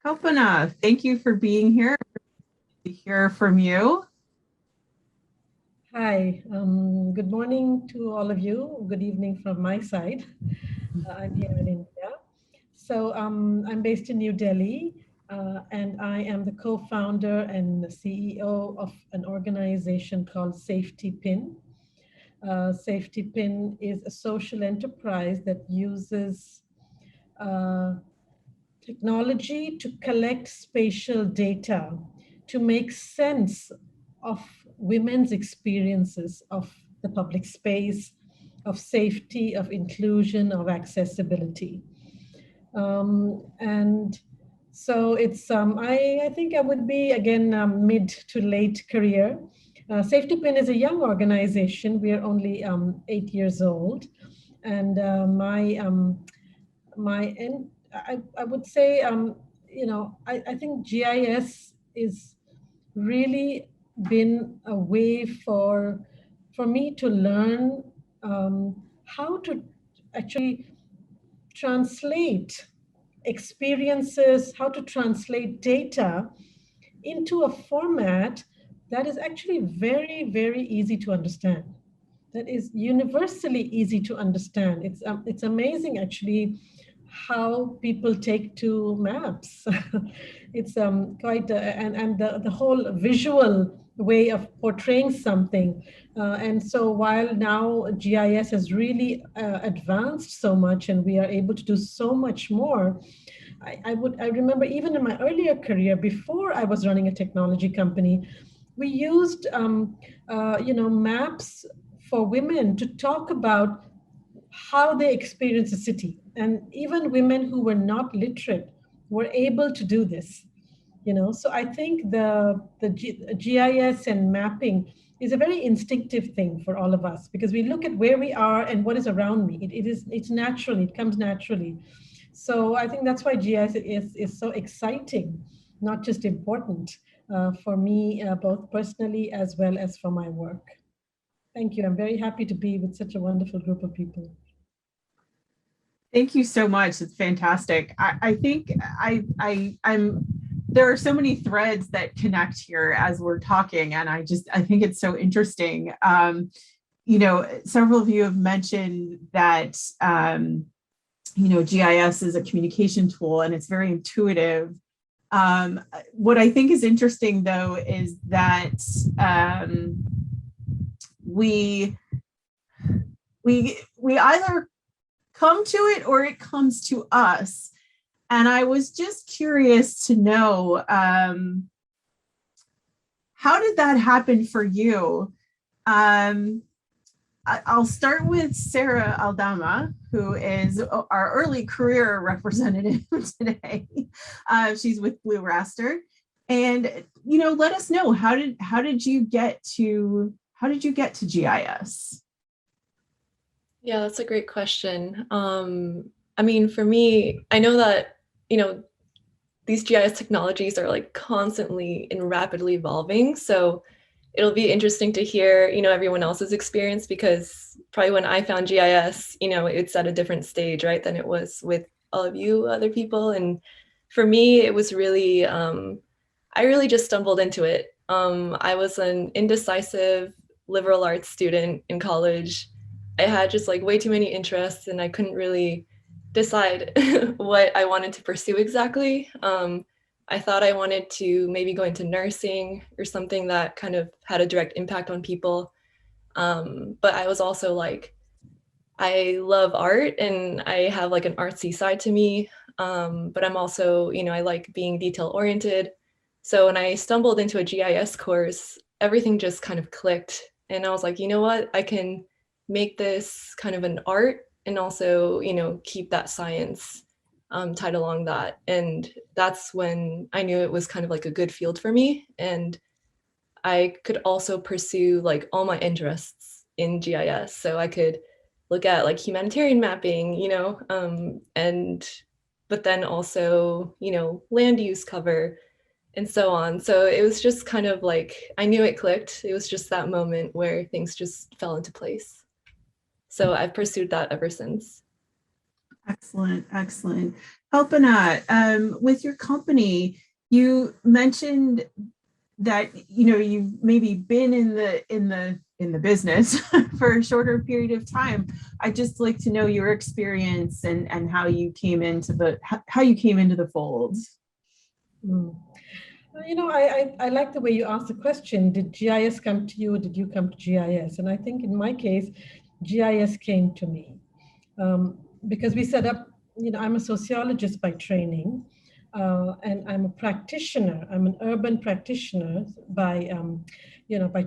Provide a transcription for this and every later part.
Kalpana, thank you for being here. To hear from you. Hi, good morning to all of you. Good evening from my side. I'm here in India. So I'm based in New Delhi, and I am the co-founder and the CEO of an organization called Safety Pin. Safety Pin is a social enterprise that uses uh, technology to collect spatial data to make sense of women's experiences of the public space, of safety, of inclusion, of accessibility. And so it's, I think I would be again mid to late career. Safety Pin is a young organization. We are only 8 years old. And my end, I would say, I think GIS is really been a way for me to learn how to actually translate experiences, how to translate data into a format that is actually very, very easy to understand. That is universally easy to understand. It's amazing actually how people take to maps. It's quite and the whole visual way of portraying something. And so while now GIS has really advanced so much and we are able to do so much more, I remember even in my earlier career, before I was running a technology company, we used maps for women to talk about how they experience a city. And even women who were not literate were able to do this. So I think the GIS and mapping is a very instinctive thing for all of us because we look at where we are and what is around me. It's naturally, it comes naturally. So I think that's why GIS is so exciting, not just important for me, both personally as well as for my work. Thank you. I'm very happy to be with such a wonderful group of people. Thank you so much. It's fantastic. I think I'm there are so many threads that connect here as we're talking, and I think it's so interesting. Several of you have mentioned that GIS is a communication tool and it's very intuitive. What I think is interesting though is that we either come to it or it comes to us. And I was just curious to know, how did that happen for you? I'll start with Sarah Aldama, who is our early career representative today. She's with Blue Raster. And, let us know, how did you get to GIS? Yeah, that's a great question. I mean, for me, I know that, these GIS technologies are like constantly and rapidly evolving. So it'll be interesting to hear, everyone else's experience, because probably when I found GIS, it's at a different stage, right, than it was with all of you other people. And for me, it was really, I really just stumbled into it. I was an indecisive liberal arts student in college. I had just like way too many interests and I couldn't really decide what I wanted to pursue exactly. I thought I wanted to maybe go into nursing or something that kind of had a direct impact on people. But I was also like, I love art and I have like an artsy side to me. But I'm also, I like being detail oriented. So when I stumbled into a GIS course, everything just kind of clicked. And I was like, you know what, I can make this kind of an art and also, keep that science tied along that. And that's when I knew it was kind of like a good field for me. And I could also pursue like all my interests in GIS. So I could look at like humanitarian mapping, but then also, land use cover and so on. So it was just kind of like, I knew it clicked. It was just that moment where things just fell into place. So I've pursued that ever since. Excellent, excellent. Kalpana, with your company, you mentioned that you've maybe been in the business for a shorter period of time. I'd just like to know your experience and how you came into the fold. Mm. I like the way you asked the question. Did GIS come to you? Did you come to GIS? And I think in my case, GIS came to me because we set up, I'm a sociologist by training, and I'm a practitioner. I'm an urban practitioner by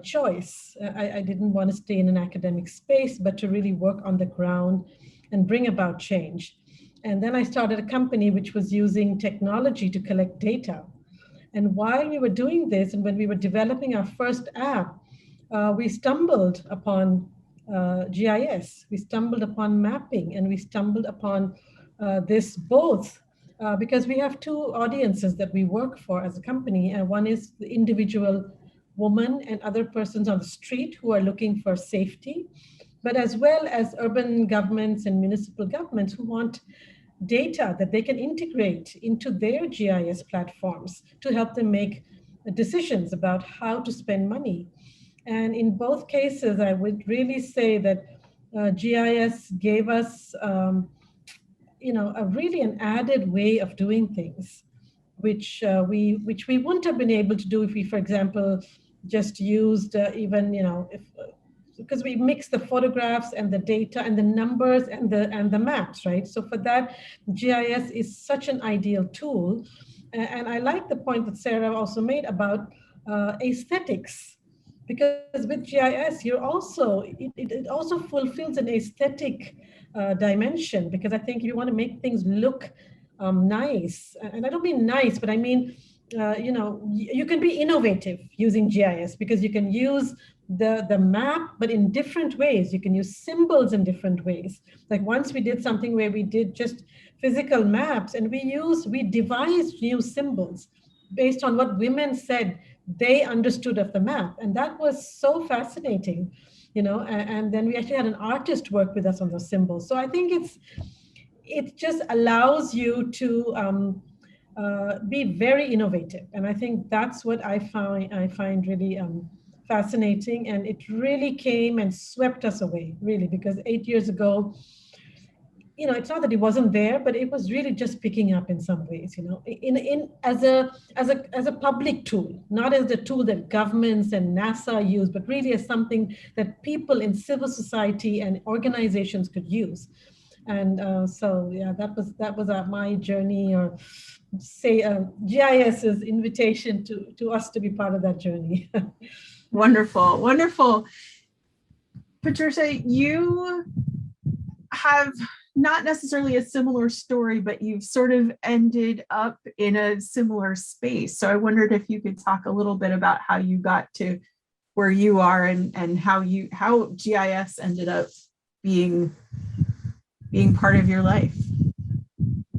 choice. I didn't want to stay in an academic space, but to really work on the ground and bring about change. And then I started a company which was using technology to collect data. And while we were doing this, and when we were developing our first app, we stumbled upon GIS, we stumbled upon mapping, and we stumbled upon this both because we have two audiences that we work for as a company. And one is the individual woman and other persons on the street who are looking for safety, but as well as urban governments and municipal governments who want data that they can integrate into their GIS platforms to help them make decisions about how to spend money. And in both cases, I would really say that GIS gave us, a really an added way of doing things, which we wouldn't have been able to do if we, for example, just used even, if because we mix the photographs and the data and the numbers and the maps, right? So for that, GIS is such an ideal tool. And I like the point that Sarah also made about aesthetics, because with GIS, it also fulfills an aesthetic dimension, because I think you want to make things look nice. And I don't mean nice, but I mean, you can be innovative using GIS because you can use the map, but in different ways. You can use symbols in different ways. Like once we did something where we did just physical maps, and we devised new symbols based on what women said they understood of the map. And that was so fascinating, and then we actually had an artist work with us on those symbols. So I think it just allows you to be very innovative. And I think that's what I find really fascinating. And it really came and swept us away, really, because 8 years ago, it's not that it wasn't there, but it was really just picking up in some ways, in as a public tool, not as the tool that governments and NASA use, but really as something that people in civil society and organizations could use. And so, yeah, that was my journey, or say GIS's invitation to us to be part of that journey. Wonderful, wonderful. Patricia, you have not necessarily a similar story, but you've sort of ended up in a similar space. So I wondered if you could talk a little bit about how you got to where you are, and how GIS ended up being part of your life.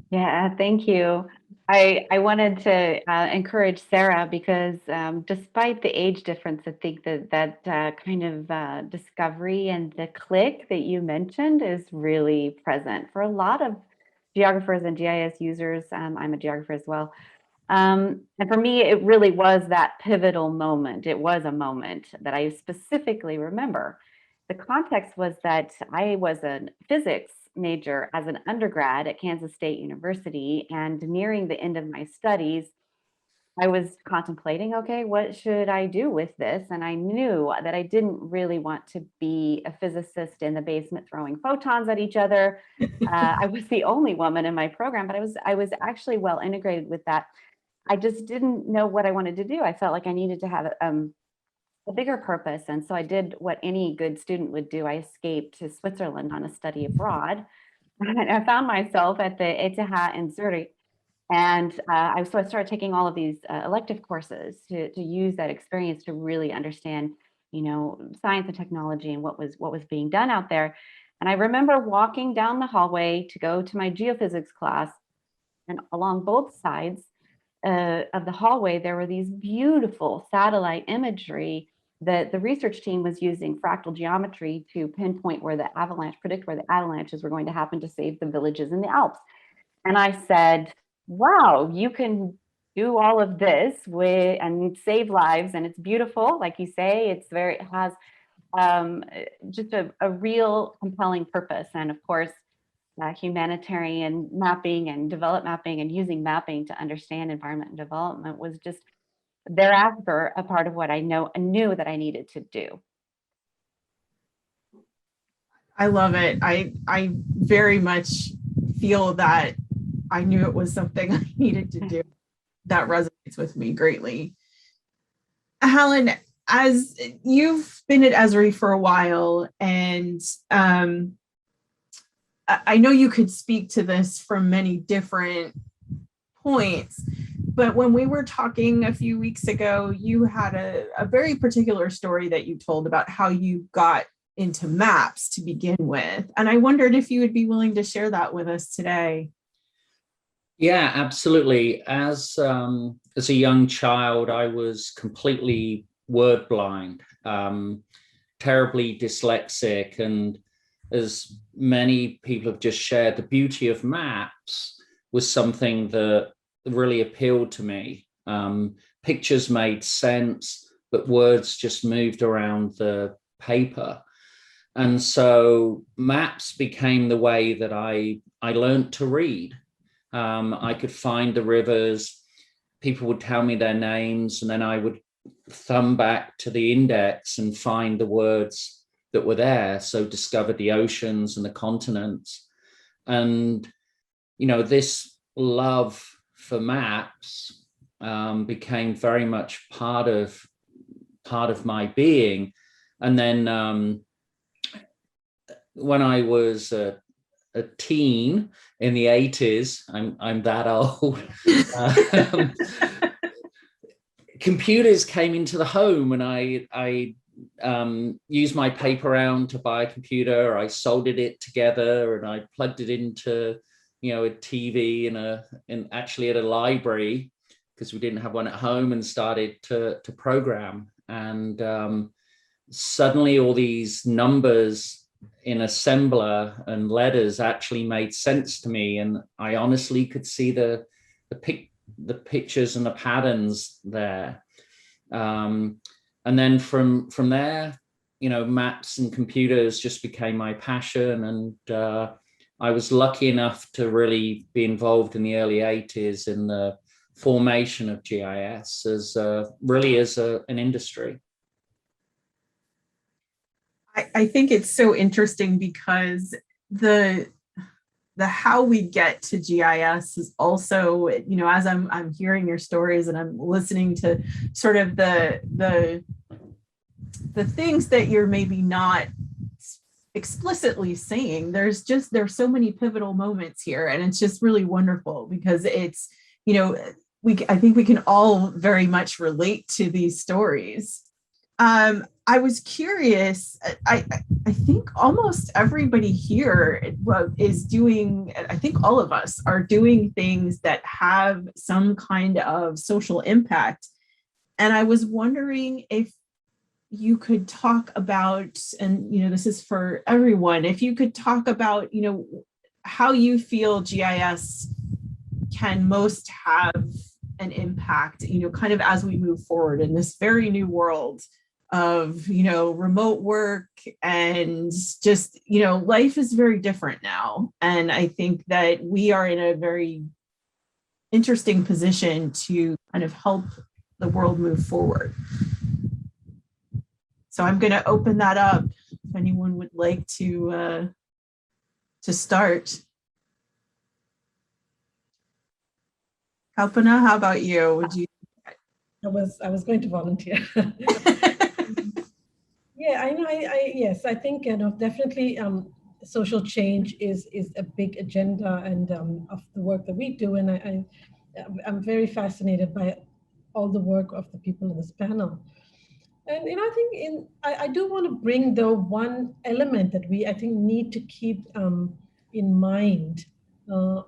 Yeah, thank you. I wanted to encourage Sarah, because despite the age difference, I think that kind of discovery and the click that you mentioned is really present for a lot of geographers and GIS users. I'm a geographer as well. And for me, it really was that pivotal moment. It was a moment that I specifically remember. The context was that I was a physics major as an undergrad at Kansas State University, and nearing the end of my studies, I was contemplating, okay, what should I do with this? And I knew that I didn't really want to be a physicist in the basement throwing photons at each other. I was the only woman in my program, but I was actually well integrated with that. I just didn't know what I wanted to do. I felt like I needed to have a bigger purpose. And so I did what any good student would do. I escaped to Switzerland on a study abroad. And I found myself at the ETH in Zurich. And so I started taking all of these elective courses to use that experience to really understand, science and technology and what was being done out there. And I remember walking down the hallway to go to my geophysics class, and along both sides of the hallway, there were these beautiful satellite imagery the research team was using fractal geometry to pinpoint where the predict where the avalanches were going to happen to save the villages in the Alps. And I said, wow, you can do all of this and save lives, and it's beautiful, like you say. It has just a real compelling purpose. And of course, humanitarian mapping and development mapping and using mapping to understand environment and development was just thereafter a part of what I knew that I needed to do. I love it. I very much feel that I knew it was something I needed to do. That resonates with me greatly. Helen, as you've been at Esri for a while, and I know you could speak to this from many different points, but when we were talking a few weeks ago, you had a very particular story that you told about how you got into maps to begin with. And I wondered if you would be willing to share that with us today. Yeah, absolutely. As a young child, I was completely word blind, terribly dyslexic. And as many people have just shared, the beauty of maps was something that really appealed to me. Pictures made sense, but words just moved around the paper. And so maps became the way that I learned to read. I could find the rivers, people would tell me their names, and then I would thumb back to the index and find the words that were there. So discovered the oceans and the continents. And, you know, this love for maps became very much part of my being. And then when I was a teen in the 80s, I'm that old, computers came into the home, and I used my paper round to buy a computer. I soldered it together, and I plugged it into, you know, a TV and actually at a library, because we didn't have one at home, and started to program. And suddenly all these numbers in assembler and letters actually made sense to me, and I honestly could see the pictures and the patterns there. And then from there, you know, maps and computers just became my passion. And I was lucky enough to really be involved in the early 80s in the formation of GIS as an industry. I think it's so interesting because the how we get to GIS is also, you know, as I'm hearing your stories and I'm listening to sort of the things that you're maybe not explicitly saying, there's so many pivotal moments here, and it's just really wonderful because it's, you know, I think we can all very much relate to these stories. I was curious, I think almost everybody here is doing, I think all of us are doing things that have some kind of social impact. And I was wondering if you could talk about, and, you know, this is for everyone, if you could talk about, you know, how you feel GIS can most have an impact, you know, kind of as we move forward in this very new world of, you know, remote work, and just, you know, life is very different now. And I think that we are in a very interesting position to kind of help the world move forward. So I'm going to open that up if anyone would like to start. Kalpana, how about you? Would you? I was going to volunteer. Yeah, I know. Yes, I think, you know, definitely social change is a big agenda and of the work that we do, and I'm very fascinated by all the work of the people in this panel. And, you know, I think I do want to bring though one element that I think need to keep in mind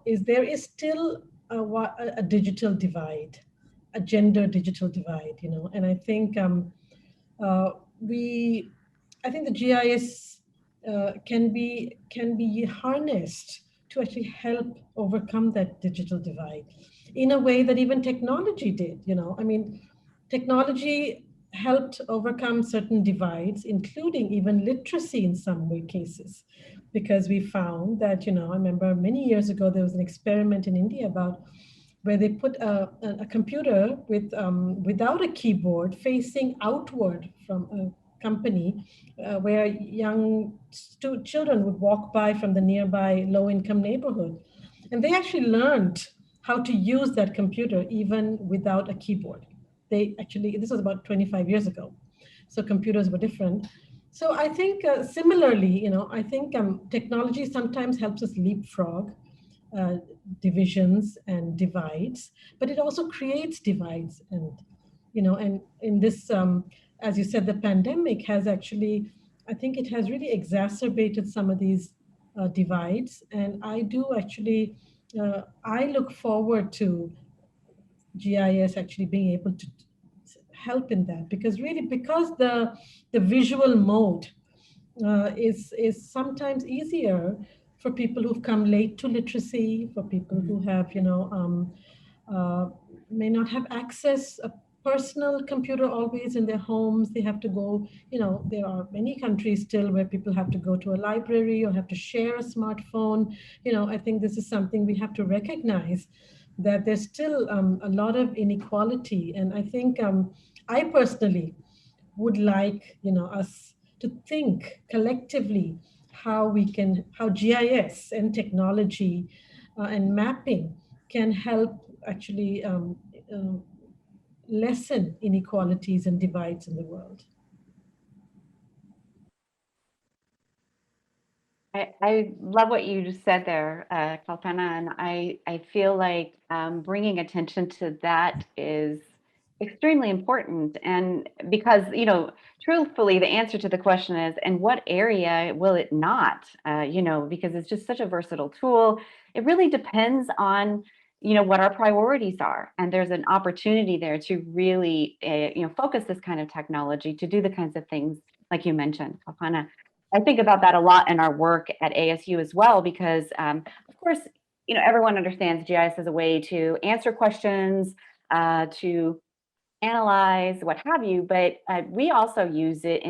is there is still a digital divide, a gender digital divide, you know, and I think I think the GIS can be harnessed to actually help overcome that digital divide in a way that even technology did. I mean, technology helped overcome certain divides, including even literacy in some cases, because we found that, I remember many years ago, there was an experiment in India about where they put a computer with without a keyboard facing outward from a company where young children would walk by from the nearby low-income neighborhood. And they actually learned how to use that computer even without a keyboard. This was about 25 years ago. So computers were different. So I think similarly, I think technology sometimes helps us leapfrog divisions and divides, but it also creates divides. And, and in this, as you said, the pandemic has actually, I think it has really exacerbated some of these divides. And I do actually, I look forward to GIS actually being able to help in that, because the visual mode is sometimes easier for people who've come late to literacy, for people who have, may not have access a personal computer always in their homes. They have to go, there are many countries still where people have to go to a library or have to share a smartphone. I think this is something we have to recognize, that there's still a lot of inequality. And I think I personally would like, us to think collectively how GIS and technology and mapping can help actually lessen inequalities and divides in the world. I love what you just said there, Kalpana, and I feel like bringing attention to that is extremely important. And because, truthfully, the answer to the question is, in what area will it not? Because it's just such a versatile tool. It really depends on, what our priorities are. And there's an opportunity there to really, focus this kind of technology to do the kinds of things like you mentioned, Kalpana. I think about that a lot in our work at ASU as well, because of course, everyone understands GIS as a way to answer questions, to analyze, what have you, but we also use it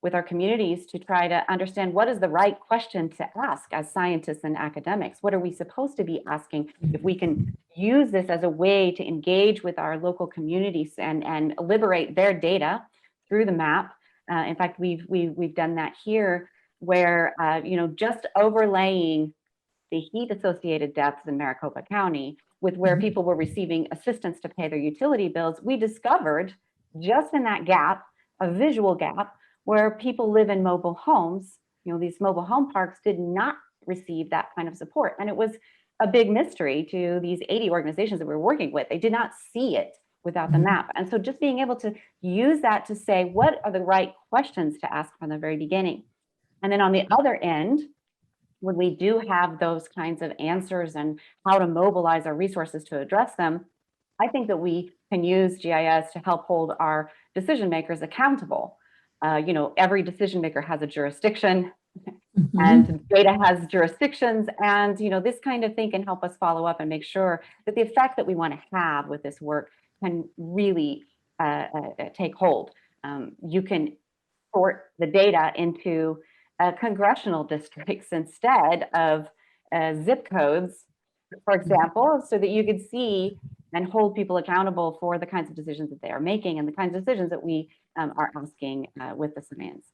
with our communities to try to understand what is the right question to ask as scientists and academics. What are we supposed to be asking? If we can use this as a way to engage with our local communities and liberate their data through the map. In fact, we've done that here, where just overlaying the heat-associated deaths in Maricopa County with where people were receiving assistance to pay their utility bills, we discovered just in that gap, a visual gap, where people live in mobile homes. These mobile home parks did not receive that kind of support, and it was a big mystery to these 80 organizations that we were working with. They did not see it without the map. And so just being able to use that to say, what are the right questions to ask from the very beginning? And then on the other end, when we do have those kinds of answers and how to mobilize our resources to address them, I think that we can use GIS to help hold our decision makers accountable. Every decision maker has a jurisdiction, and data has jurisdictions, and this kind of thing can help us follow up and make sure that the effect that we want to have with this work can really take hold. You can sort the data into congressional districts instead of zip codes, for example, so that you could see and hold people accountable for the kinds of decisions that they are making and the kinds of decisions that we are asking with the science.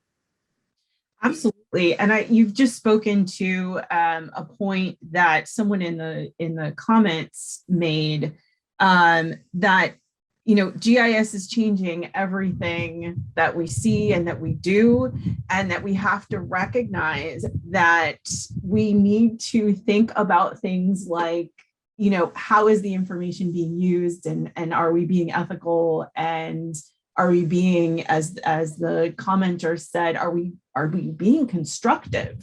Absolutely. And you've just spoken to a point that someone in the comments made, that GIS is changing everything that we see and that we do, and that we have to recognize that we need to think about things like, how is the information being used, and are we being ethical, and are we being, as the commenter said, are we being constructive?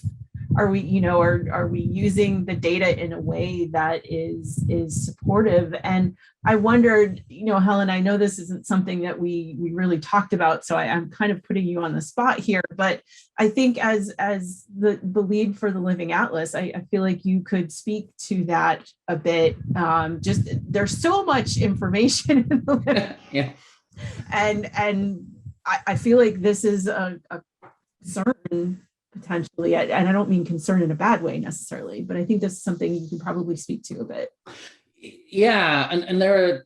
are we, are we using the data in a way that is supportive? And I wondered, Helen, I know this isn't something that we really talked about, so I'm kind of putting you on the spot here, but I think as the lead for the Living Atlas, I feel like you could speak to that a bit. Just there's so much information in the Living Yeah. and I feel like this is a concern potentially, and I don't mean concern in a bad way necessarily, but I think this is something you can probably speak to a bit. Yeah, and there are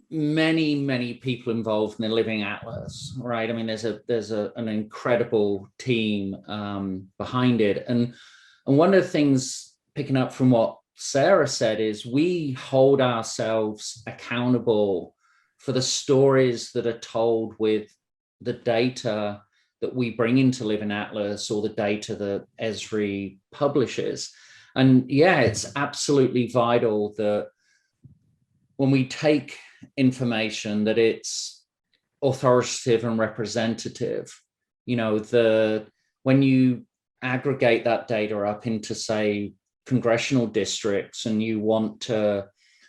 many people involved in the Living Atlas, right? I mean, there's an incredible team behind it, and one of the things, picking up from what Sarah said, is we hold ourselves accountable for the stories that are told with the data that we bring into Living Atlas or the data that Esri publishes. And yeah, it's absolutely vital that when we take information, that it's authoritative and representative. When you aggregate that data up into, say, congressional districts, and you want to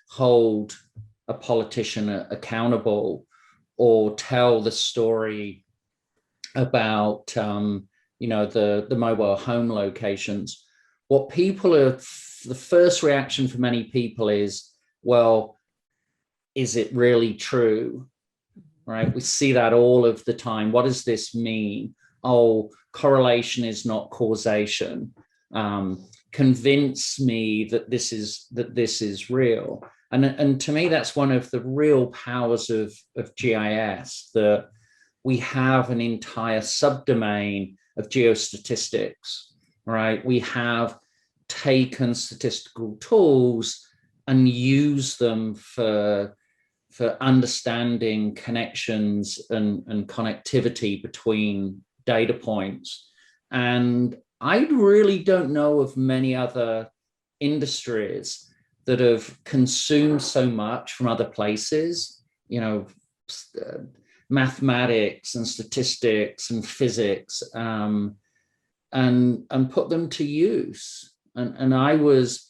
hold a politician accountable or tell the story about the mobile home locations, what people are, the first reaction for many people is, well, is it really true? Right? We see that all of the time. What does this mean? Oh, correlation is not causation. Convince me that this is real. And to me, that's one of the real powers of GIS, that we have an entire subdomain of geostatistics, right? We have taken statistical tools and used them for understanding connections and connectivity between data points. And I really don't know of many other industries that have consumed so much from other places, mathematics and statistics and physics, and put them to use. And I was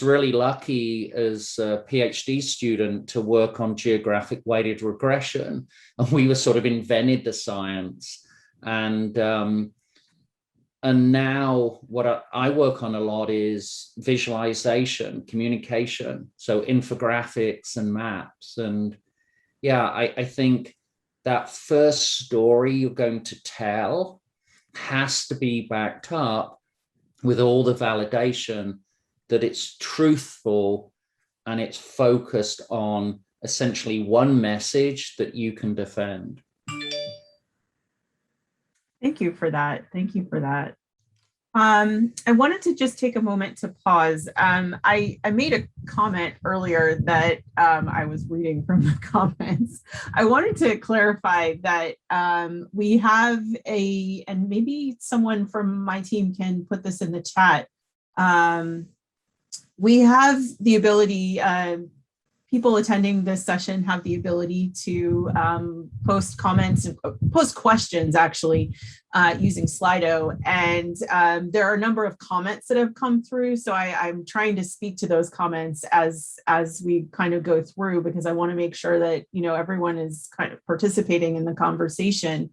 really lucky as a PhD student to work on geographic weighted regression, and we were sort of invented the science. And now what I work on a lot is visualization, communication, so infographics and maps. And yeah, I think that first story you're going to tell has to be backed up with all the validation that it's truthful and it's focused on essentially one message that you can defend. Thank you for that. Thank you for that. I wanted to just take a moment to pause. I made a comment earlier that I was reading from the comments. I wanted to clarify that we have and maybe someone from my team can put this in the chat. We have the ability, people attending this session have the ability to post comments and post questions actually using Slido. And there are a number of comments that have come through. So I'm trying to speak to those comments as we kind of go through, because I want to make sure that, everyone is kind of participating in the conversation.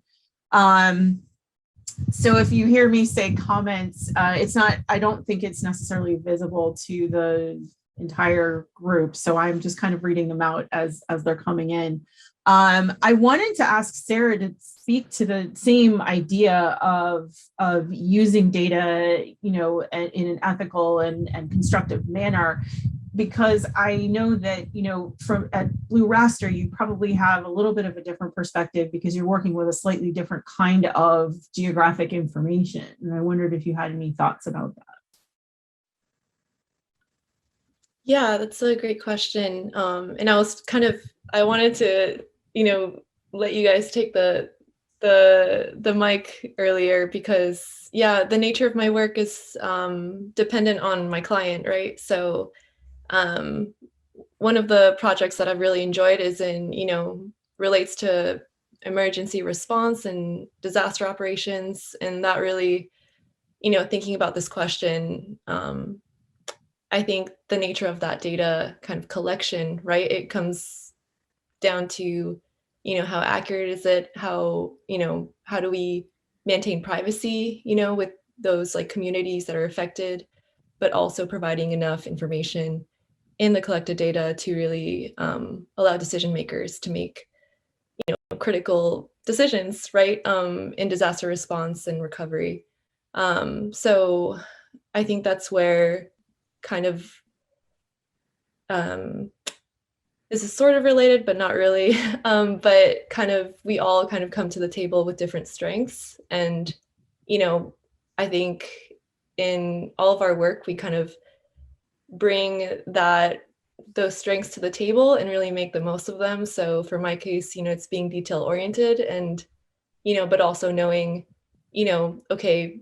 So if you hear me say comments, I don't think it's necessarily visible to the entire group. So I'm just kind of reading them out as they're coming in. I wanted to ask Sarah to speak to the same idea of using data, in an ethical and constructive manner, because I know that, from at Blue Raster, you probably have a little bit of a different perspective because you're working with a slightly different kind of geographic information. And I wondered if you had any thoughts about that. Yeah, that's a great question. And I wanted to, let you guys take the mic earlier because, yeah, the nature of my work is dependent on my client, right? So one of the projects that I've really enjoyed is relates to emergency response and disaster operations. And that really thinking about this question, I think the nature of that data kind of collection, right? It comes down to, how accurate is it? How do we maintain privacy, with those like communities that are affected, but also providing enough information in the collected data to really allow decision makers to make, critical decisions, right? In disaster response and recovery. So I think that's where kind of this is sort of related, but not really. But kind of we all kind of come to the table with different strengths. And, I think in all of our work, we kind of bring those strengths to the table and really make the most of them. So for my case, it's being detail oriented and, but also knowing, okay,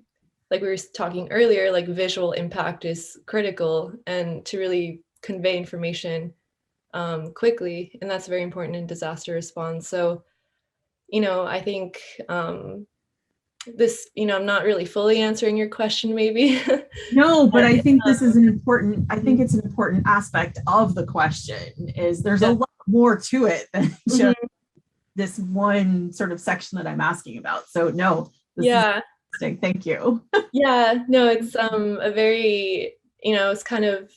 like we were talking earlier, like visual impact is critical and to really convey information quickly. And that's very important in disaster response. So, I think this, I'm not really fully answering your question maybe. No, but I think this is I think it's an important aspect of the question is there's a lot more to it than just this one sort of section that I'm asking about. So no, this is interesting. Thank you. Yeah, no, it's a very, it's kind of,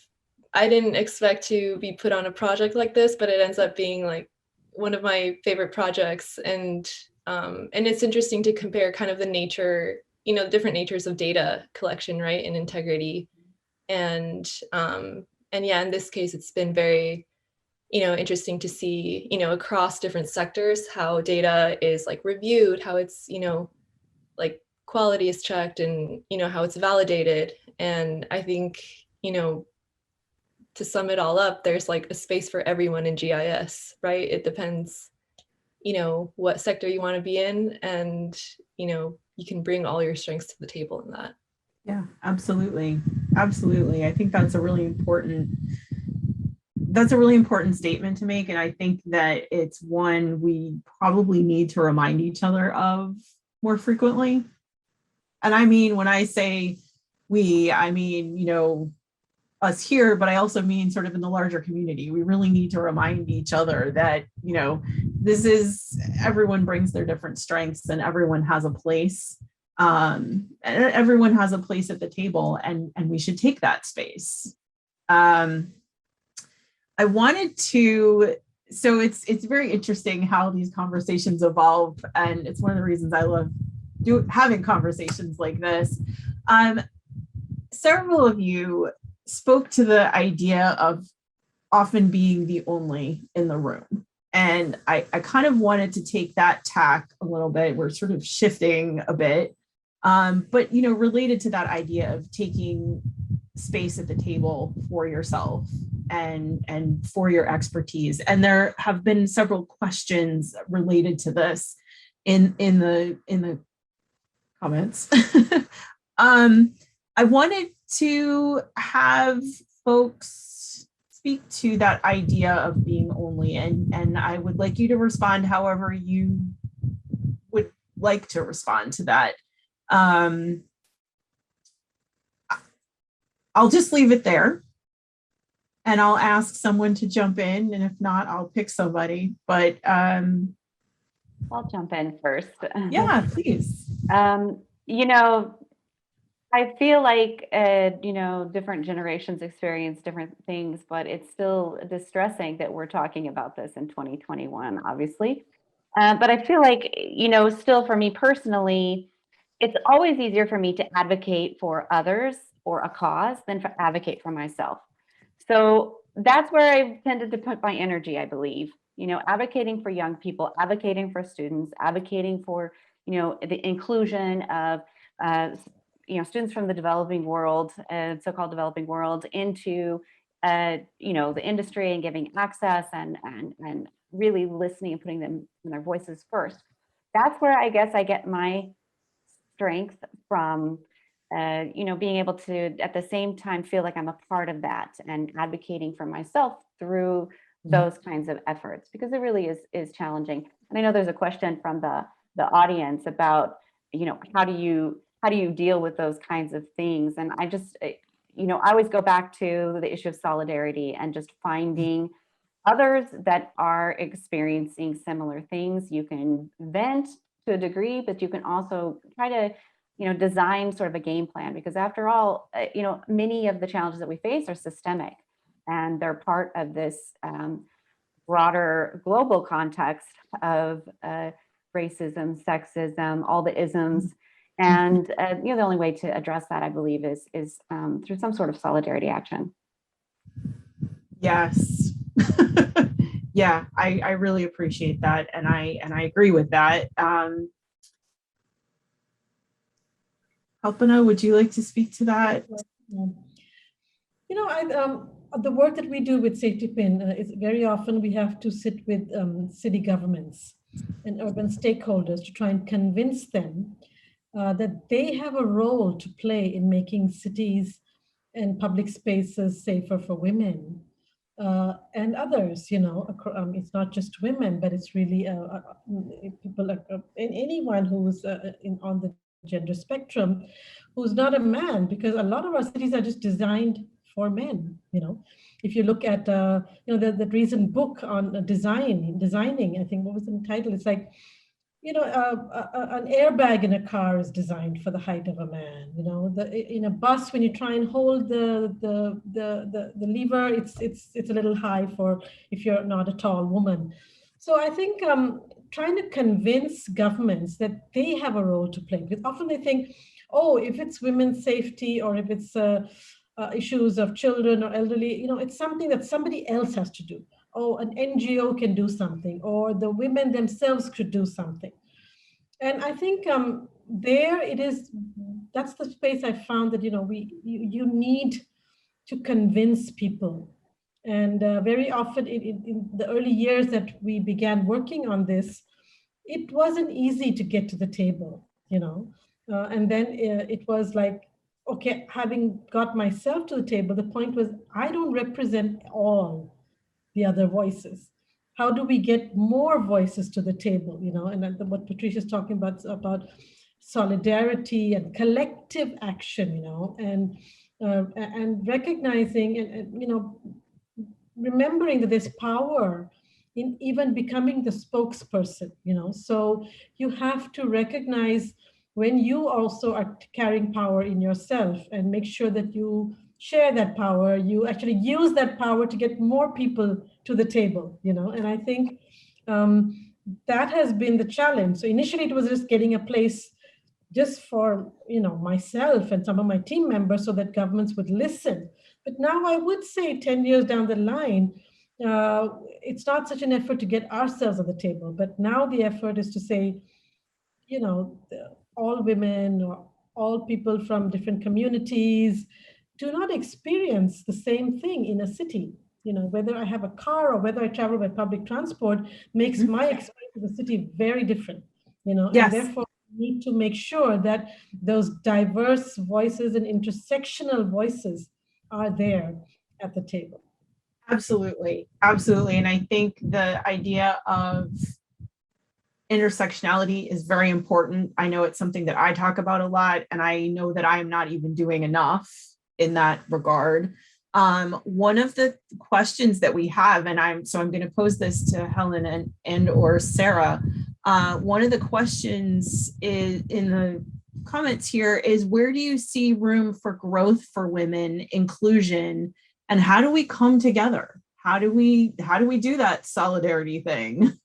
I didn't expect to be put on a project like this, but it ends up being like one of my favorite projects. And it's interesting to compare kind of the nature, the different natures of data collection, right, and integrity. And yeah, in this case, it's been very, interesting to see, across different sectors, how data is like reviewed, how it's, like quality is checked and, how it's validated. And I think, to sum it all up, there's like a space for everyone in GIS, right? It depends, what sector you want to be in, and, you can bring all your strengths to the table in that. Yeah, absolutely. Absolutely. I think that's a really important statement to make. And I think that it's one we probably need to remind each other of more frequently. And I mean, when I say we, I mean, us here, but I also mean sort of in the larger community. We really need to remind each other that, this is, everyone brings their different strengths and everyone has a place. And everyone has a place at the table and we should take that space. I wanted to, so it's very interesting how these conversations evolve. And it's one of the reasons I love having conversations like this. Several of you spoke to the idea of often being the only in the room. And I kind of wanted to take that tack a little bit. We're sort of shifting a bit, but, related to that idea of taking space at the table for yourself and for your expertise. And there have been several questions related to this in the comments. I wanted to have folks speak to that idea of being only, and I would like you to respond however you would like to respond to that. I'll just leave it there and I'll ask someone to jump in, and if not, I'll pick somebody, but I'll jump in first. Yeah, please. I feel like, different generations experience different things, but it's still distressing that we're talking about this in 2021, obviously. But I feel like, still for me personally, it's always easier for me to advocate for others or a cause than for advocate for myself. So that's where I tended to put my energy, I believe, advocating for young people, advocating for students, advocating for, the inclusion of, students from the developing world, so-called developing world, into, the industry and giving access and really listening and putting them in their voices first. That's where I guess I get my strength from, being able to at the same time feel like I'm a part of that and advocating for myself through those kinds of efforts, because it really is challenging. And I know there's a question from the audience about, how do you how do you deal with those kinds of things? And I just, you know, I always go back to the issue of solidarity and just finding others that are experiencing similar things. You can vent to a degree, but you can also try to, you know, design sort of a game plan, because after all, you know, many of the challenges that we face are systemic, and they're part of this broader global context of racism, sexism, all the isms. And you know, the only way to address that, I believe, is through some sort of solidarity action. Yes. Yeah, I really appreciate that, and I agree with that. Kalpana, would you like to speak to that? You know, the work that we do with Safety Pin is very often we have to sit with city governments and urban stakeholders to try and convince them that they have a role to play in making cities and public spaces safer for women and others. You know, it's not just women, but it's really people, anyone who's on the gender spectrum who's not a man, because a lot of our cities are just designed for men. You know, if you look at you know, the recent book on designing, I think, what was the title? It's like, you know, an airbag in a car is designed for the height of a man. You know, in a bus, when you try and hold the lever, it's a little high for if you're not a tall woman. So I think trying to convince governments that they have a role to play, because often they think, oh, if it's women's safety or if it's issues of children or elderly, you know, it's something that somebody else has to do. Oh, an NGO can do something, or the women themselves could do something. And I think there it is, that's the space I found that, you know, you need to convince people. And very often in the early years that we began working on this, it wasn't easy to get to the table, you know. And then it was like, okay, having got myself to the table, the point was, I don't represent all the other voices. How do we get more voices to the table, you know? And what Patricia's talking about solidarity and collective action, you know, and recognizing and you know, remembering that there's power in even becoming the spokesperson, you know. So you have to recognize when you also are carrying power in yourself, and make sure that you share that power, you actually use that power to get more people to the table, you know. And I think that has been the challenge. So initially it was just getting a place just for, you know, myself and some of my team members so that governments would listen. But now I would say 10 years down the line, it's not such an effort to get ourselves on the table, but now the effort is to say, you know, all women or all people from different communities do not experience the same thing in a city. You know, whether I have a car or whether I travel by public transport makes my experience of the city very different, you know. Yes. And therefore we need to make sure that those diverse voices and intersectional voices are there at the table. Absolutely. Absolutely. And I think the idea of intersectionality is very important. I know it's something that I talk about a lot, and I know that I am not even doing enough in that regard. One of the questions that we have, and I'm going to pose this to Helen and or Sarah. One of the questions is in the comments here is, where do you see room for growth for women, inclusion, and how do we come together? How do we do that solidarity thing?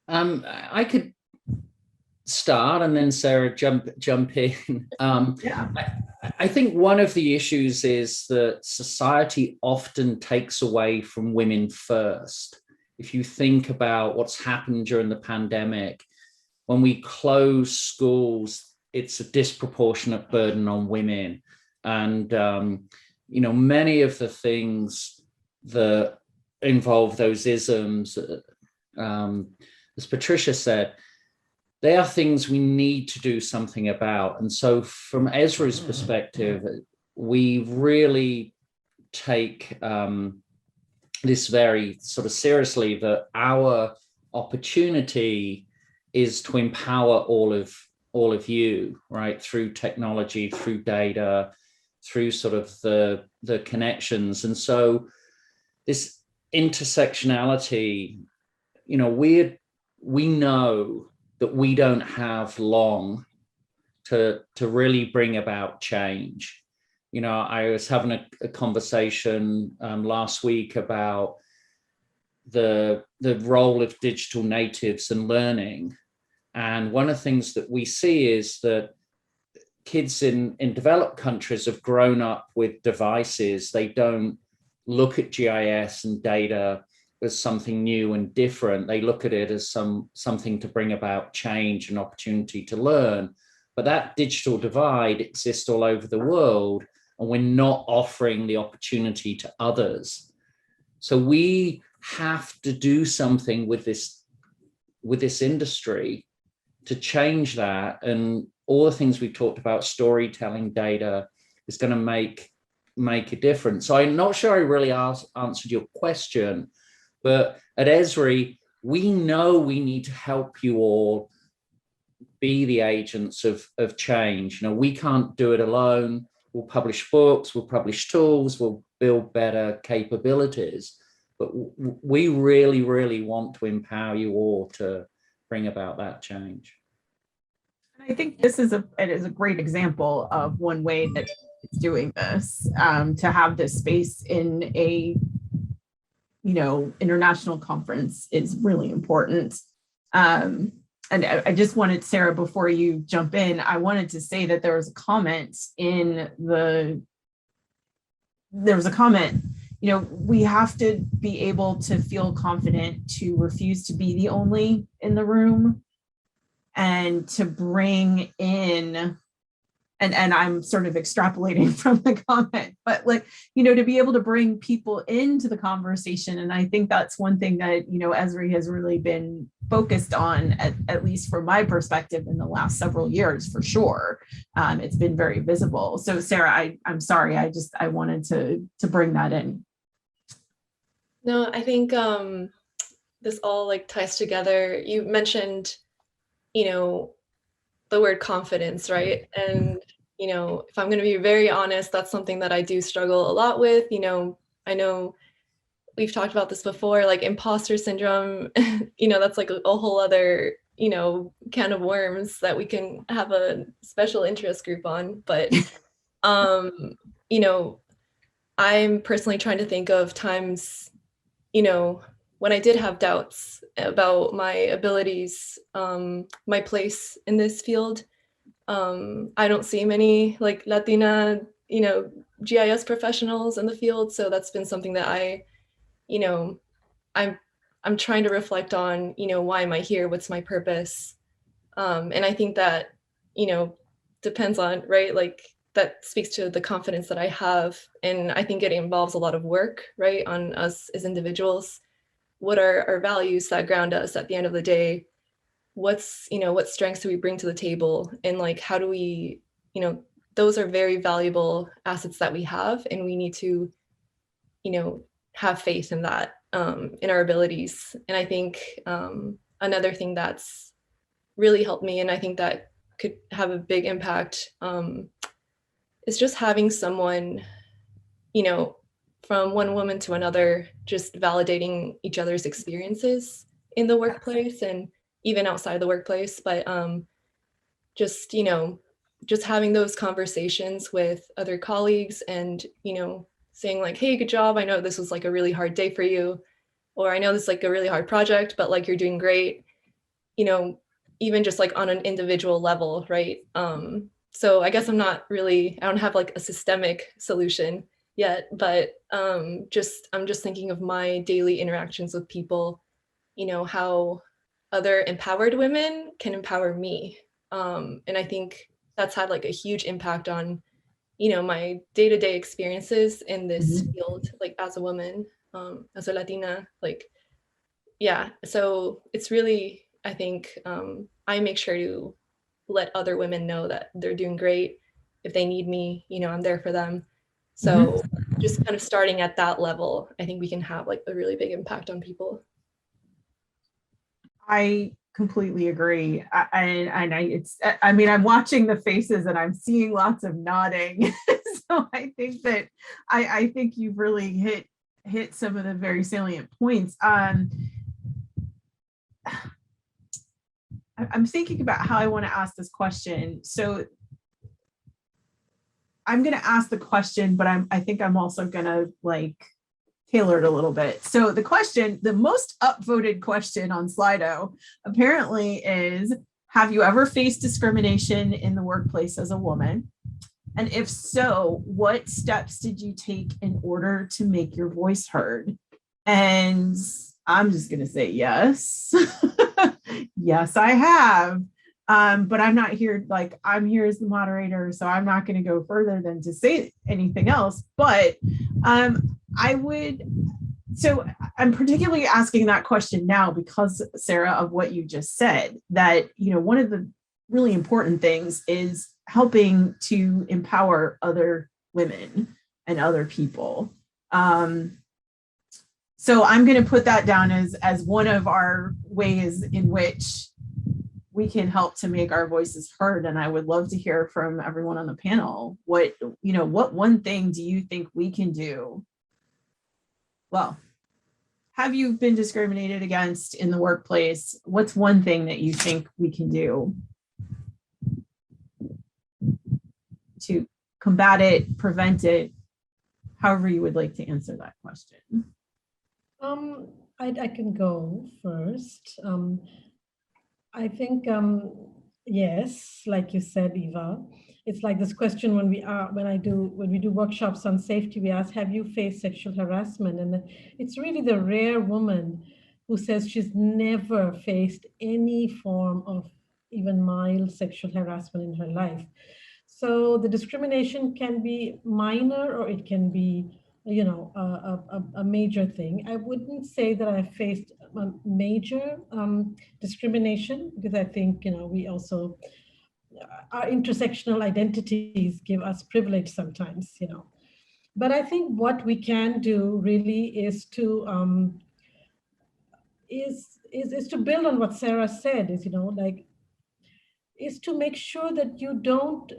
I could start and then Sarah jump in. Yeah. I think one of the issues is that society often takes away from women first. If you think about what's happened during the pandemic, when we close schools, it's a disproportionate burden on women. And, you know, many of the things that involve those isms, as Patricia said, they are things we need to do something about. And so from Esri's perspective, we really take this very sort of seriously, that our opportunity is to empower all of all of you, right, through technology, through data, through sort of the connections. And so this intersectionality, you know, we know that we don't have long to really bring about change. You know, I was having a conversation last week about the role of digital natives and learning. And one of the things that we see is that kids in developed countries have grown up with devices. They don't look at GIS and data as something new and different. They look at it as something to bring about change and opportunity to learn. But that digital divide exists all over the world, and we're not offering the opportunity to others. So we have to do something with this industry to change that. And all the things we've talked about, storytelling, data, is going to make a difference. So I'm not sure I really answered your question, but at Esri, we know we need to help you all be the agents of change. You know, we can't do it alone. We'll publish books, we'll publish tools, we'll build better capabilities, but we really, really want to empower you all to bring about that change. I think this is a great example of one way that it's doing this, to have this space in a, you know, international conference is really important. And I just wanted, Sarah, before you jump in, I wanted to say that there was a comment, you know, we have to be able to feel confident to refuse to be the only in the room, and to bring in, and I'm sort of extrapolating from the comment, but like, you know, to be able to bring people into the conversation. And I think that's one thing that, you know, Esri has really been focused on, at least from my perspective, in the last several years, for sure. It's been very visible. So Sarah, I'm sorry, I wanted to bring that in. No, I think this all like ties together. You mentioned, you know, the word confidence, right? And, you know, if I'm going to be very honest, that's something that I do struggle a lot with. You know, I know we've talked about this before, like imposter syndrome, you know, that's like a whole other, you know, can of worms that we can have a special interest group on. But, you know, I'm personally trying to think of times, you know, when I did have doubts about my abilities, my place in this field. I don't see many like Latina, you know, GIS professionals in the field. So that's been something that I, you know, I'm trying to reflect on, you know, why am I here? What's my purpose? And I think that, you know, depends on, right? Like that speaks to the confidence that I have. And I think it involves a lot of work, right, on us as individuals. What are our values that ground us at the end of the day? What's, you know, what strengths do we bring to the table? And like, how do we, you know, those are very valuable assets that we have, and we need to, you know, have faith in that, in our abilities. And I think another thing that's really helped me, and I think that could have a big impact, is just having someone, you know, from one woman to another, just validating each other's experiences in the workplace and even outside the workplace. But just, you know, just having those conversations with other colleagues and, you know, saying like, hey, good job. I know this was like a really hard day for you, or I know this is like a really hard project, but like you're doing great, you know, even just like on an individual level, right? So I guess I don't have like a systemic solution yet, but I'm just thinking of my daily interactions with people, you know, how other empowered women can empower me. And I think that's had like a huge impact on, you know, my day-to-day experiences in this field, like as a woman, as a Latina, like, yeah. So it's really, I think I make sure to let other women know that they're doing great. If they need me, you know, I'm there for them. So just kind of starting at that level, I think we can have like a really big impact on people. I completely agree. I mean, I'm watching the faces and I'm seeing lots of nodding. So I think that I think you've really hit some of the very salient points. I'm thinking about how I want to ask this question. So I'm going to ask the question, but I think I'm also going to like tailor it a little bit. So the question, the most upvoted question on Slido apparently is, have you ever faced discrimination in the workplace as a woman? And if so, what steps did you take in order to make your voice heard? And I'm just going to say yes. Yes, I have. But I'm not here, like, I'm here as the moderator, so I'm not going to go further than to say anything else. But so I'm particularly asking that question now because, Sarah, of what you just said, that, you know, one of the really important things is helping to empower other women and other people. So I'm going to put that down as one of our ways in which we can help to make our voices heard. And I would love to hear from everyone on the panel. What one thing do you think we can do? Well, have you been discriminated against in the workplace? What's one thing that you think we can do to combat it, prevent it, however you would like to answer that question? I can go first. I think, yes, like you said, Eva, it's like this question when we do workshops on safety, we ask, have you faced sexual harassment? And it's really the rare woman who says she's never faced any form of even mild sexual harassment in her life. So the discrimination can be minor or it can be, you know, a major thing. I wouldn't say that I faced a major discrimination, because I think, you know, we also, our intersectional identities give us privilege sometimes, you know. But I think what we can do really is to is to build on what Sarah said, is, you know, like, is to make sure that you don't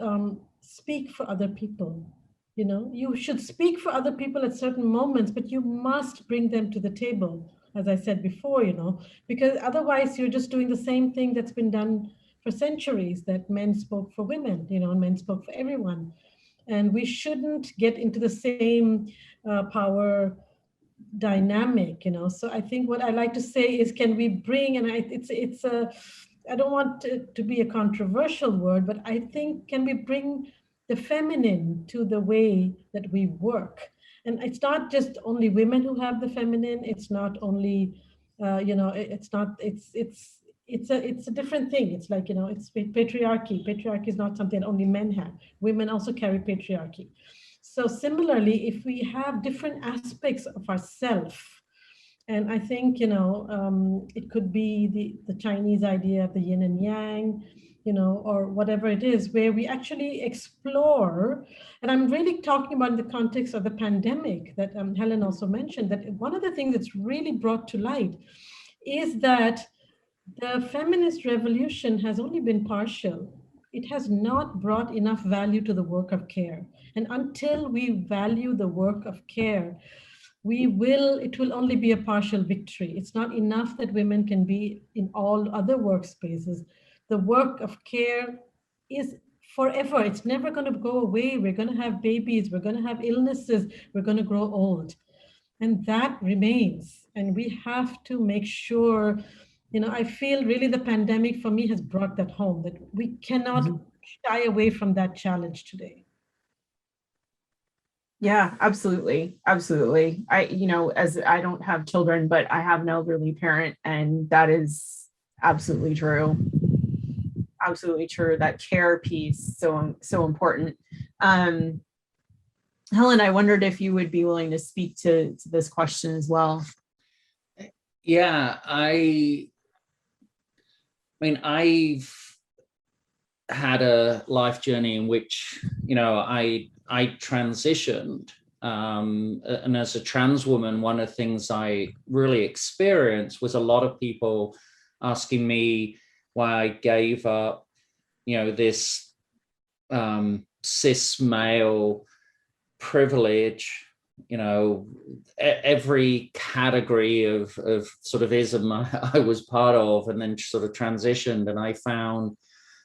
speak for other people. You know, you should speak for other people at certain moments, but you must bring them to the table, as I said before, you know, because otherwise you're just doing the same thing that's been done for centuries, that men spoke for women, you know, and men spoke for everyone. And we shouldn't get into the same power dynamic, you know. So I think what I like to say is, can we bring, and it's a, I don't want it to be a controversial word, but I think, can we bring the feminine to the way that we work? And it's not just only women who have the feminine. It's not only, you know, it's not, it's a different thing. It's like, you know, it's patriarchy. Patriarchy is not something that only men have. Women also carry patriarchy. So similarly, if we have different aspects of ourself, and I think, you know, it could be the Chinese idea of the yin and yang, you know, or whatever it is, where we actually explore. And I'm really talking about in the context of the pandemic that Helen also mentioned, that one of the things that's really brought to light is that the feminist revolution has only been partial. It has not brought enough value to the work of care. And until we value the work of care, it will only be a partial victory. It's not enough that women can be in all other workspaces. The work of care is forever. It's never going to go away. We're going to have babies. We're going to have illnesses. We're going to grow old. And that remains. And we have to make sure, you know, I feel really the pandemic for me has brought that home, that we cannot shy away from that challenge today. Yeah, absolutely. Absolutely. As I don't have children, but I have an elderly parent, and that is absolutely true. Absolutely true. That care piece, so important. Helen, I wondered if you would be willing to speak to this question as well. Yeah, I mean, I've had a life journey in which, you know, I transitioned, and as a trans woman, one of the things I really experienced was a lot of people asking me why I gave up, this cis male privilege, every category of sort of ism I was part of, and then sort of transitioned. And I found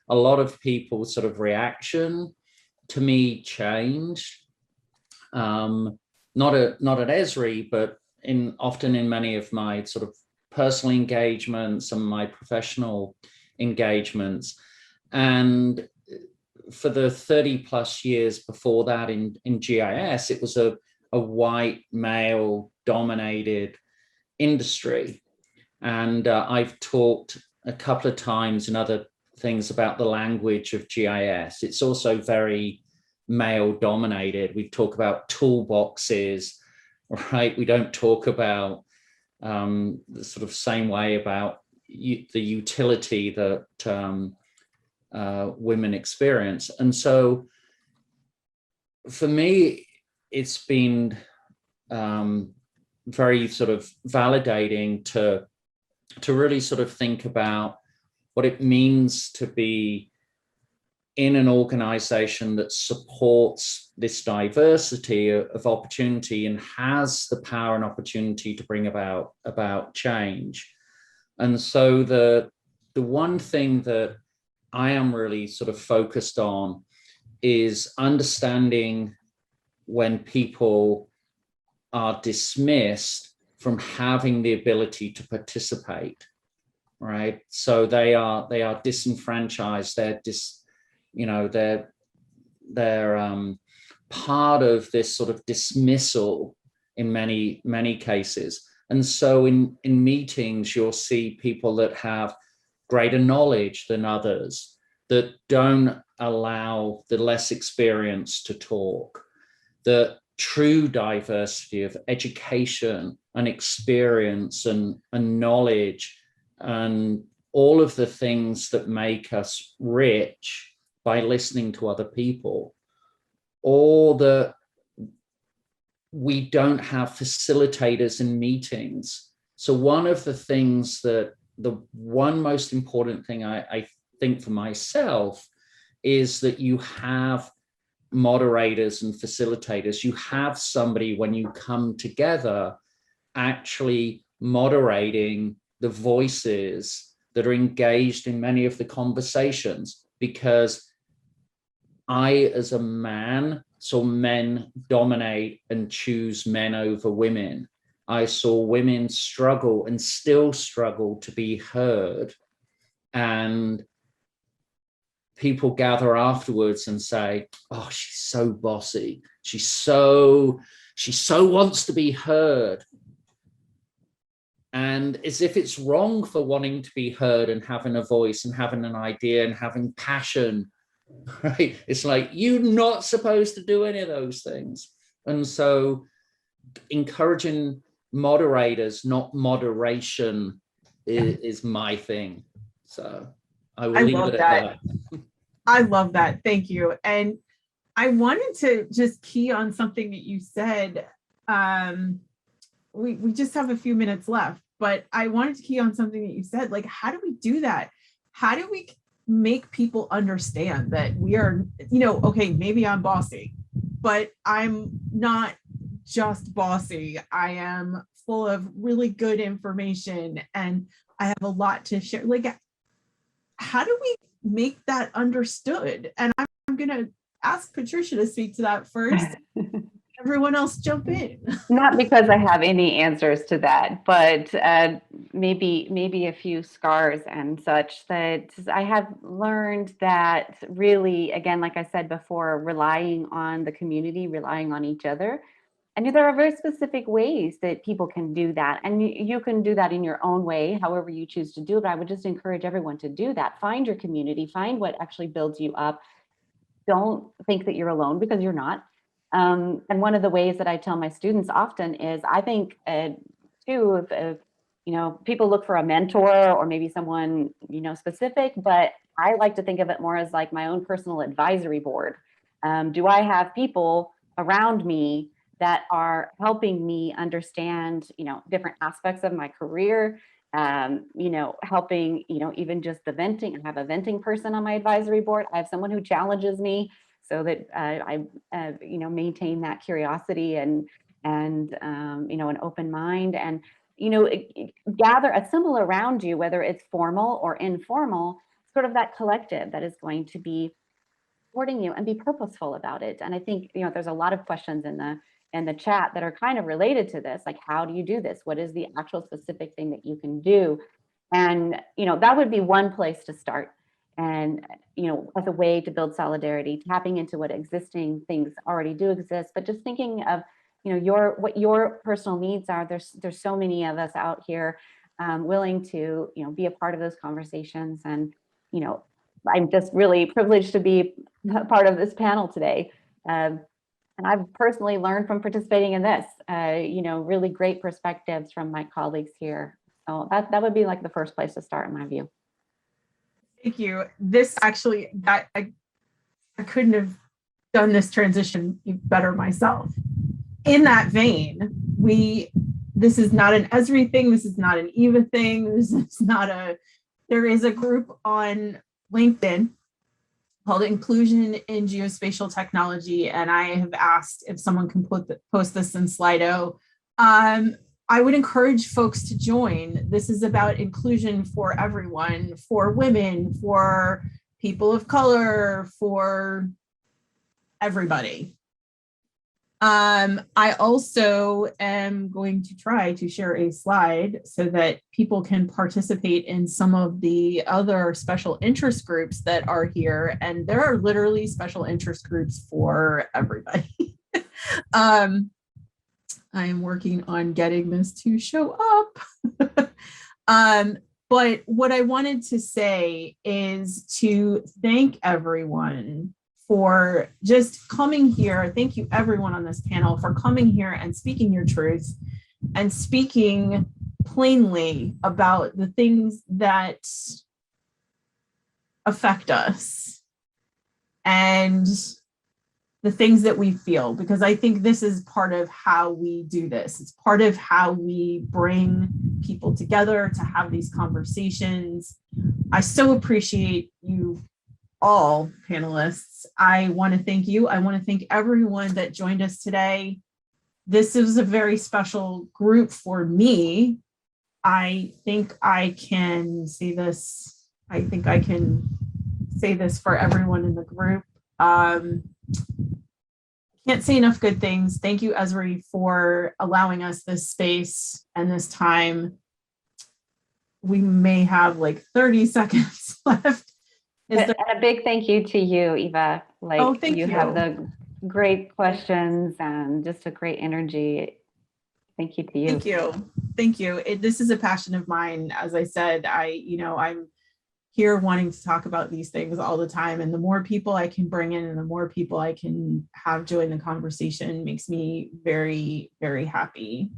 a lot of people's sort of reaction to me changed. Not at Esri, but often in many of my sort of personal engagements and my professional engagements. And for the 30 plus years before that in GIS, it was a white male dominated industry. And I've talked a couple of times in other things about the language of GIS. It's also very male dominated. We talk about toolboxes, right? We don't talk about the sort of same way about the utility that women experience. And so for me, it's been very sort of validating to really sort of think about what it means to be in an organization that supports this diversity of opportunity and has the power and opportunity to bring about change. And so the one thing that I am really sort of focused on is understanding when people are dismissed from having the ability to participate, right? So they are disenfranchised. They're part of this sort of dismissal in many cases. And so in meetings, you'll see people that have greater knowledge than others, that don't allow the less experienced to talk. The true diversity of education and experience and knowledge and all of the things that make us rich by listening to other people, or that we don't have facilitators in meetings. So one of the things that the one most important thing I think for myself is that you have moderators and facilitators. You have somebody when you come together actually moderating the voices that are engaged in many of the conversations, because I, as a man, saw men dominate and choose men over women. I saw women struggle and still struggle to be heard. And people gather afterwards and say, oh, she's so bossy. She so wants to be heard. And as if it's wrong for wanting to be heard and having a voice and having an idea and having passion, right? It's like, you're not supposed to do any of those things. And so encouraging moderators, not moderation, is my thing. So I will leave it at that. I love that. Thank you. And I wanted to just key on something that you said. We just have a few minutes left, but I wanted to key on something that you said, like, how do we do that? How do we make people understand that we are, okay, maybe I'm bossy, but I'm not just bossy. I am full of really good information and I have a lot to share. Like, how do we make that understood? And I'm going to ask Patricia to speak to that first. Everyone else jump in. Not because I have any answers to that, but maybe a few scars and such that I have learned that really, again, like I said before, relying on the community, relying on each other. And there are very specific ways that people can do that. And you can do that in your own way, however you choose to do it. But I would just encourage everyone to do that. Find your community, find what actually builds you up. Don't think that you're alone, because you're not. And one of the ways that I tell my students often is, I think too, if people look for a mentor or maybe someone, specific, but I like to think of it more as like my own personal advisory board. Do I have people around me that are helping me understand, different aspects of my career, you know, helping, you know, even just the venting. I have a venting person on my advisory board. I have someone who challenges me so that I you know, maintain that curiosity and you know, an open mind, and, you know, gather, assemble around you, whether it's formal or informal, sort of that collective that is going to be supporting you, and be purposeful about it. And I think, you know, there's a lot of questions in the chat that are kind of related to this, like, how do you do this? What is the actual specific thing that you can do? And, you know, that would be one place to start. And, you know, as a way to build solidarity, tapping into what existing things already do exist, but just thinking of, you know, what your personal needs are. There's so many of us out here willing to, you know, be a part of those conversations. And, you know, I'm just really privileged to be part of this panel today. And I've personally learned from participating in this, you know, really great perspectives from my colleagues here. So that would be like the first place to start, in my view. Thank you. This actually, I couldn't have done this transition better myself. In that vein, this is not an Esri thing. This is not an Eva thing. This is not there is a group on LinkedIn called Inclusion in Geospatial Technology. And I have asked if someone can post this in Slido. I would encourage folks to join. This is about inclusion for everyone, for women, for people of color, for everybody. I also am going to try to share a slide so that people can participate in some of the other special interest groups that are here. And there are literally special interest groups for everybody. I am working on getting this to show up. But what I wanted to say is to thank everyone for just coming here. Thank you everyone on this panel for coming here and speaking your truths and speaking plainly about the things that affect us and the things that we feel, because I think this is part of how we do this. It's part of how we bring people together to have these conversations. I so appreciate you all panelists. I want to thank you. I want to thank everyone that joined us today. This is a very special group for me. I think I can say this. I think I can say this for everyone in the group. Can't say enough good things. Thank you, Esri, for allowing us this space and this time. We may have like 30 seconds left. And a big thank you to you, Eva. Like, oh, thank you. Have the great questions and just a great energy. Thank you to you. Thank you. Thank you. This is a passion of mine. As I said, I'm here wanting to talk about these things all the time. And the more people I can bring in and the more people I can have join the conversation makes me very, very happy.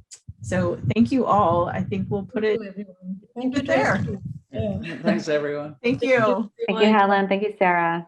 So thank you all. I think we'll put it Thank you there. Yeah. Thanks, everyone. Thank you. Thank you, Helen. Thank you, Sarah.